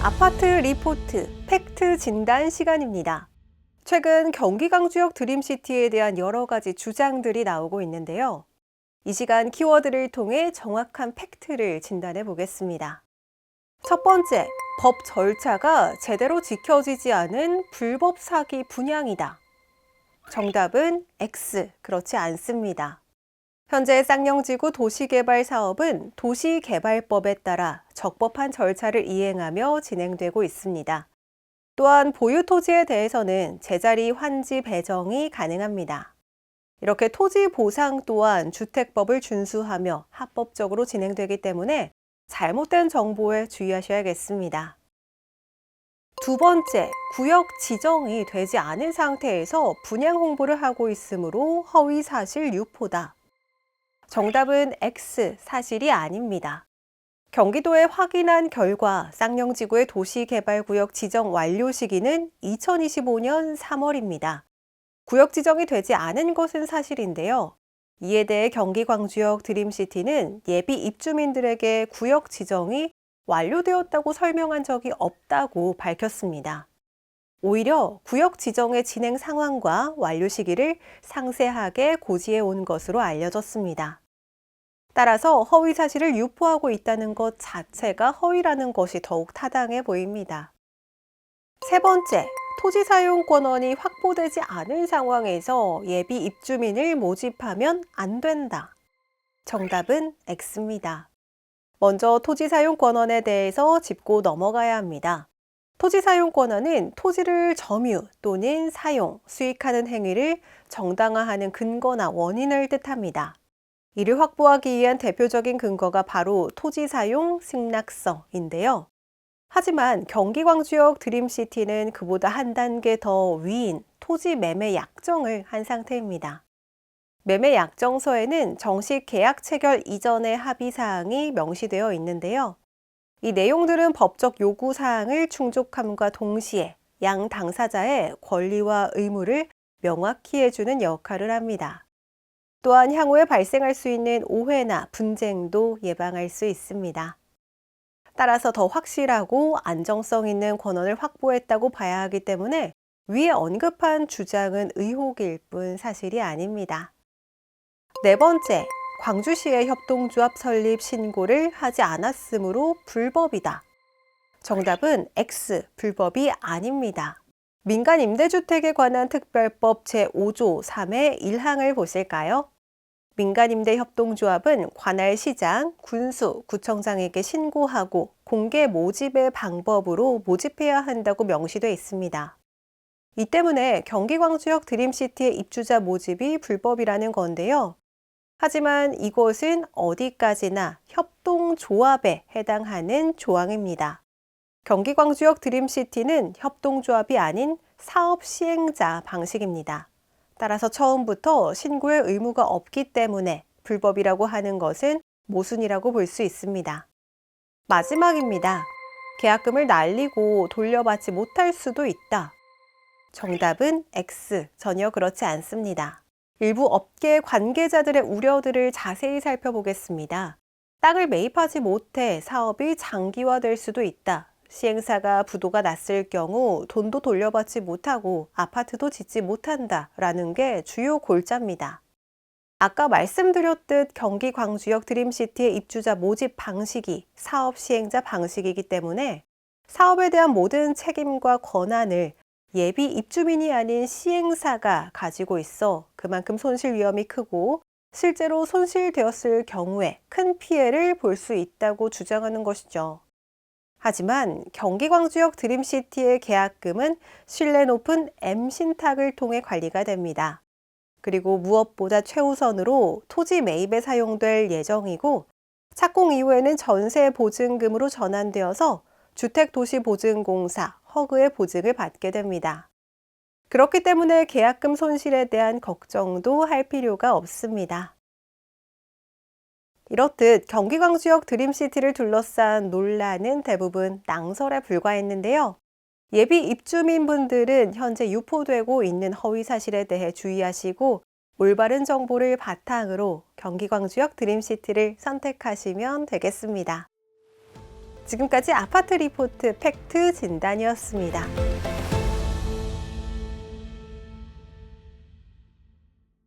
아파트 리포트 팩트 진단 시간입니다. 최근 경기 강주역 드림시티에 대한 여러 가지 주장들이 나오고 있는데요. 이 시간 키워드를 통해 정확한 팩트를 진단해 보겠습니다. 첫 번째, 법 절차가 제대로 지켜지지 않은 불법 사기 분양이다. 정답은 X, 그렇지 않습니다. 현재 쌍용지구 도시개발 사업은 도시개발법에 따라 적법한 절차를 이행하며 진행되고 있습니다. 또한 보유 토지에 대해서는 제자리 환지 배정이 가능합니다. 이렇게 토지 보상 또한 주택법을 준수하며 합법적으로 진행되기 때문에 잘못된 정보에 주의하셔야겠습니다. 두 번째, 구역 지정이 되지 않은 상태에서 분양 홍보를 하고 있으므로 허위 사실 유포다. 정답은 X, 사실이 아닙니다. 경기도에 확인한 결과 쌍용지구의 도시개발구역 지정 완료 시기는 2025년 3월입니다. 구역 지정이 되지 않은 것은 사실인데요. 이에 대해 경기 광주역 드림시티는 예비 입주민들에게 구역 지정이 완료되었다고 설명한 적이 없다고 밝혔습니다. 오히려 구역 지정의 진행 상황과 완료 시기를 상세하게 고지해 온 것으로 알려졌습니다. 따라서 허위 사실을 유포하고 있다는 것 자체가 허위라는 것이 더욱 타당해 보입니다. 세 번째, 토지 사용 권한이 확보되지 않은 상황에서 예비 입주민을 모집하면 안 된다. 정답은 X입니다. 먼저 토지 사용 권한에 대해서 짚고 넘어가야 합니다. 토지 사용 권한은 토지를 점유 또는 사용, 수익하는 행위를 정당화하는 근거나 원인을 뜻합니다. 이를 확보하기 위한 대표적인 근거가 바로 토지 사용 승낙서인데요. 하지만 경기 광주역 드림시티는 그보다 한 단계 더 위인 토지 매매 약정을 한 상태입니다. 매매 약정서에는 정식 계약 체결 이전의 합의 사항이 명시되어 있는데요. 이 내용들은 법적 요구 사항을 충족함과 동시에 양 당사자의 권리와 의무를 명확히 해주는 역할을 합니다. 또한 향후에 발생할 수 있는 오해나 분쟁도 예방할 수 있습니다. 따라서 더 확실하고 안정성 있는 권한을 확보했다고 봐야 하기 때문에 위에 언급한 주장은 의혹일 뿐 사실이 아닙니다. 네 번째, 광주시의 협동조합 설립 신고를 하지 않았으므로 불법이다. 정답은 X, 불법이 아닙니다. 민간 임대주택에 관한 특별법 제5조 3의 1항을 보실까요? 민간임대협동조합은 관할 시장, 군수, 구청장에게 신고하고 공개 모집의 방법으로 모집해야 한다고 명시되어 있습니다. 이 때문에 경기 광주역 드림시티의 입주자 모집이 불법이라는 건데요. 하지만 이것은 어디까지나 협동조합에 해당하는 조항입니다. 경기 광주역 드림시티는 협동조합이 아닌 사업시행자 방식입니다. 따라서 처음부터 신고의 의무가 없기 때문에 불법이라고 하는 것은 모순이라고 볼 수 있습니다. 마지막입니다. 계약금을 날리고 돌려받지 못할 수도 있다. 정답은 X, 전혀 그렇지 않습니다. 일부 업계 관계자들의 우려들을 자세히 살펴보겠습니다. 땅을 매입하지 못해 사업이 장기화될 수도 있다. 시행사가 부도가 났을 경우 돈도 돌려받지 못하고 아파트도 짓지 못한다라는 게 주요 골자입니다. 아까 말씀드렸듯 경기 광주역 드림시티의 입주자 모집 방식이 사업 시행자 방식이기 때문에 사업에 대한 모든 책임과 권한을 예비 입주민이 아닌 시행사가 가지고 있어 그만큼 손실 위험이 크고 실제로 손실되었을 경우에 큰 피해를 볼 수 있다고 주장하는 것이죠. 하지만 경기 광주역 드림시티의 계약금은 신뢰 높은 M신탁을 통해 관리가 됩니다. 그리고 무엇보다 최우선으로 토지 매입에 사용될 예정이고 착공 이후에는 전세 보증금으로 전환되어서 주택도시보증공사 허그의 보증을 받게 됩니다. 그렇기 때문에 계약금 손실에 대한 걱정도 할 필요가 없습니다. 이렇듯 경기 광주역 드림시티를 둘러싼 논란은 대부분 낭설에 불과했는데요. 예비 입주민분들은 현재 유포되고 있는 허위 사실에 대해 주의하시고 올바른 정보를 바탕으로 경기 광주역 드림시티를 선택하시면 되겠습니다. 지금까지 아파트 리포트 팩트 진단이었습니다.